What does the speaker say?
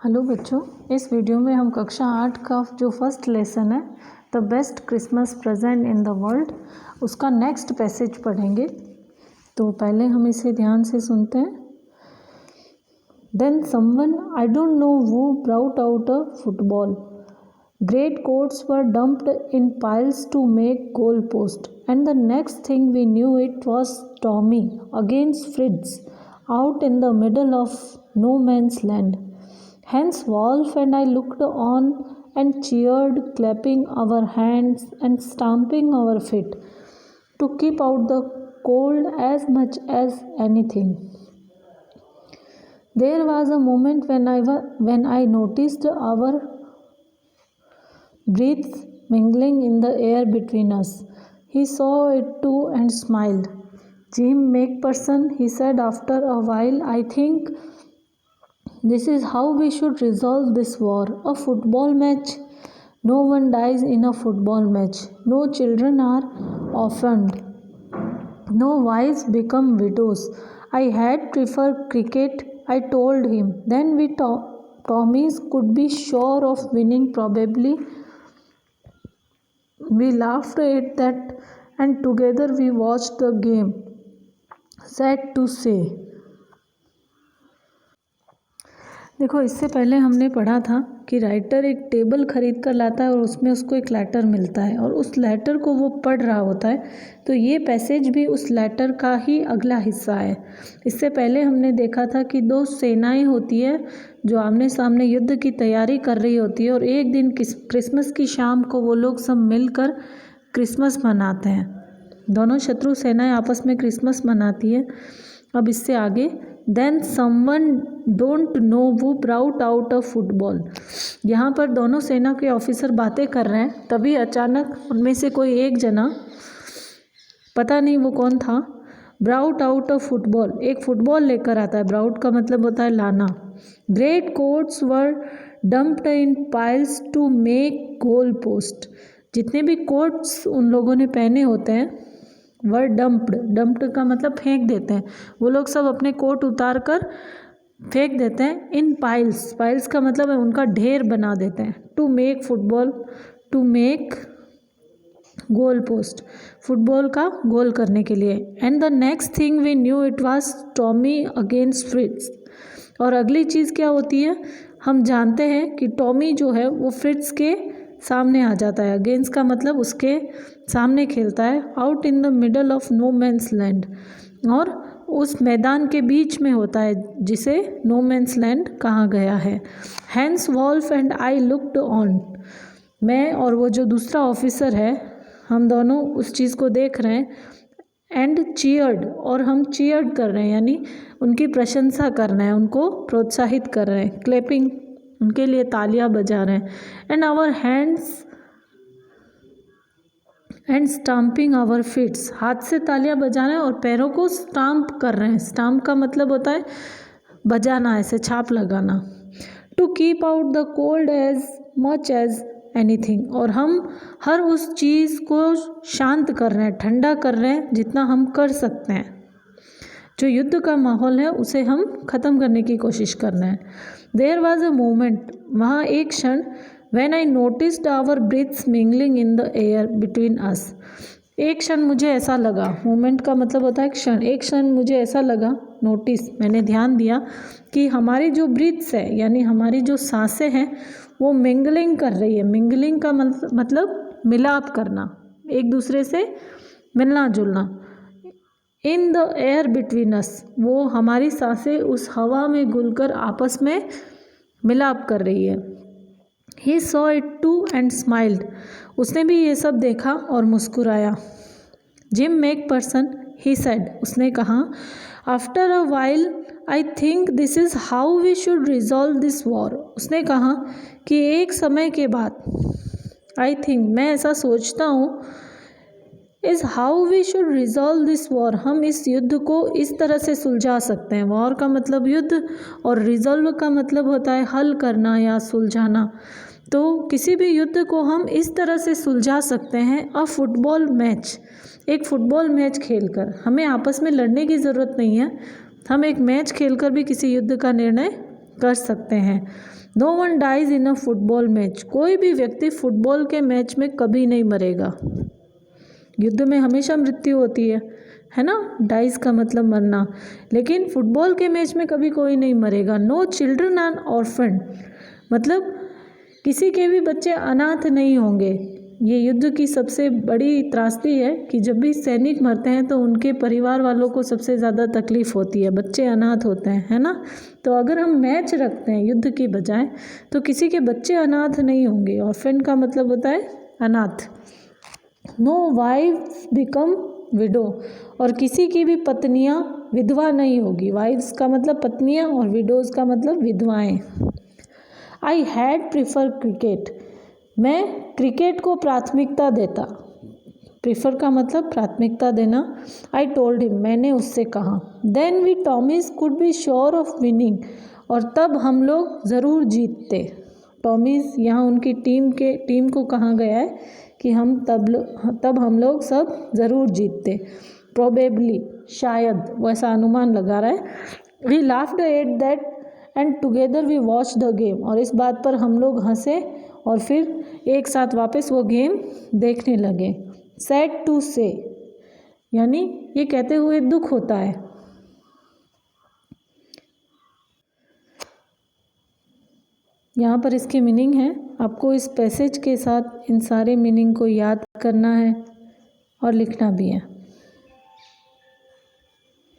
Hello बच्चों, इस video में हम कक्षा 8 का जो फर्स्ट लेसन है the best Christmas present in the world उसका नेक्स्ट पैसेज पढ़ेंगे। तो पहले हम इसे ध्यान से सुनते हैं। Then someone I don't know who brought out a football. Great coats were dumped in piles to make goal post, and the next thing we knew it was Tommy against Fritz out in the middle of no man's land. Hence Wolf and I looked on and cheered, clapping our hands and stamping our feet to keep out the cold as much as anything. There was a moment when I noticed our breaths mingling in the air between us. He saw it too and smiled. Jim McPherson, he said after a while, I think this is how we should resolve this war. A football match. No one dies in a football match. No children are orphaned. No wives become widows. I had preferred cricket, I told him. Then we Tommies could be sure of winning probably. We laughed at that and together we watched the game. Sad to say. देखो, इससे पहले हमने पढ़ा था कि writer एक table खरीद कर लाता है और उसमें उसको एक लेटर मिलता है और उस लेटर को वो पढ़ रहा होता है। तो ये पैसेज भी उस लेटर का ही अगला हिस्सा है। इससे पहले हमने देखा था कि दो सेनाएं होती है जो आमने सामने युद्ध की तैयारी कर रही होती है और एक दिन क्रिसमस की शाम को वो लोग सब मिलकर क्रिसमस मनाते हैं। दोनों शत्रु सेनाएं आपस में क्रिसमस मनाती है। अब इससे आगे देन समवन डोंट नो वो ब्राउट आउट अ फुटबॉल। यहाँ पर दोनों सेना के ऑफिसर बातें कर रहे हैं, तभी अचानक उनमें से कोई एक जना, पता नहीं वो कौन था, ब्राउट आउट अ फुटबॉल, एक फुटबॉल लेकर आता है। ब्राउट का मतलब होता है लाना। Great coats were dumped in piles to make goal post. जितने भी कोट्स उन लोगों ने पहने होते हैं वर डंप्ड का मतलब फेंक देते हैं। वो लोग सब अपने कोट उतार कर फेंक देते हैं। इन पाइल्स का मतलब है उनका ढेर बना देते हैं। To make goal post, football का गोल करने के लिए। And the next thing we knew it was Tommy against Fritz. और अगली चीज़ क्या होती है, हम जानते हैं कि टॉमी जो है वो फ्रिट्स के सामने आ जाता है। अगेंस्ट का मतलब उसके सामने खेलता है। Out in the middle of no man's land, और उस मैदान के बीच में होता है जिसे नो मैंस लैंड कहा गया है। Hans Wolf and I looked on. मैं और वो जो दूसरा ऑफिसर है, हम दोनों उस चीज़ को देख रहे हैं। एंड चीयर्ड, और हम चीयर्ड कर रहे हैं, यानी उनकी प्रशंसा कर रहे हैं, उनको प्रोत्साहित कर रहे हैं। क्लैपिंग, उनके लिए तालियां बजा रहे हैं। And our hands and stamping our feets, हाथ से तालियां बजा रहे हैं और पैरों को स्टाम्प कर रहे हैं। स्टाम्प का मतलब होता है बजाना, ऐसे छाप लगाना। To keep out the cold as much as anything, और हम हर उस चीज़ को शांत कर रहे हैं, ठंडा कर रहे हैं जितना हम कर सकते हैं। जो युद्ध का माहौल है उसे हम ख़त्म करने की कोशिश कर रहे हैं। देयर वॉज अ मोमेंट, वहाँ एक क्षण, when I noticed our breaths mingling in the air between us. एक क्षण मुझे ऐसा लगा, मोमेंट का मतलब होता है क्षण। एक क्षण मुझे ऐसा लगा, नोटिस, मैंने ध्यान दिया कि हमारी जो ब्रीथ्स है, यानी हमारी जो सांसें हैं, वो मिंगलिंग कर रही है। मिंगलिंग का मतलब मिलाप करना, एक दूसरे से मिलना जुलना। इन द एयर बिटवीन अस, वो हमारी सांसें उस हवा में घुलकर आपस में मिलाप कर रही है। He saw it too and smiled, उसने भी ये सब देखा और मुस्कुराया। जिम मैकफर्सन, ही सेड, उसने कहा, after a while I think this is how we should resolve this war. उसने कहा कि एक समय के बाद, आई थिंक, मैं ऐसा सोचता हूँ, is how we should resolve this war, हम इस युद्ध को इस तरह से सुलझा सकते हैं। वॉर का मतलब युद्ध और रिजॉल्व का मतलब होता है हल करना या सुलझाना। तो किसी भी युद्ध को हम इस तरह से सुलझा सकते हैं, अ फुटबॉल मैच, एक फुटबॉल मैच खेलकर। हमें आपस में लड़ने की ज़रूरत नहीं है, हम एक मैच खेलकर भी किसी युद्ध का निर्णय कर सकते हैं। No one dies in a football match, कोई भी व्यक्ति फुटबॉल के मैच में कभी नहीं मरेगा। युद्ध में हमेशा मृत्यु होती है ना, डाइज का मतलब मरना, लेकिन फुटबॉल के मैच में कभी कोई नहीं मरेगा। नो चिल्ड्रन आर ऑर्फन, मतलब किसी के भी बच्चे अनाथ नहीं होंगे। ये युद्ध की सबसे बड़ी त्रासदी है कि जब भी सैनिक मरते हैं तो उनके परिवार वालों को सबसे ज़्यादा तकलीफ़ होती है, बच्चे अनाथ होते हैं, है ना। तो अगर हम मैच रखते हैं युद्ध की बजाय तो किसी के बच्चे अनाथ नहीं होंगे। ऑर्फन का मतलब होता है अनाथ। नो वाइफ्स बिकम विडो, और किसी की भी पत्नियां विधवा नहीं होगी। वाइफ्स का मतलब पत्नियां और विडोज़ का मतलब विधवाएं। आई हैड प्रीफर क्रिकेट, मैं क्रिकेट को प्राथमिकता देता। प्रीफर का मतलब प्राथमिकता देना। आई टोल्ड हिम, मैंने उससे कहा। Then we Tommies could be sure of winning, और तब हम लोग ज़रूर जीतते। टॉमीज यहाँ उनकी टीम को कहा गया है कि तब हम लोग सब ज़रूर जीतते। प्रोबेबली, शायद, वैसा अनुमान लगा रहा है। We laughed at that and together we watch the game, और इस बात पर हम लोग हंसे और फिर एक साथ वापस वो गेम देखने लगे। सैड टू से, यानी ये कहते हुए दुख होता है। यहाँ पर इसकी मीनिंग है, आपको इस पैसेज के साथ इन सारे मीनिंग को याद करना है और लिखना भी है।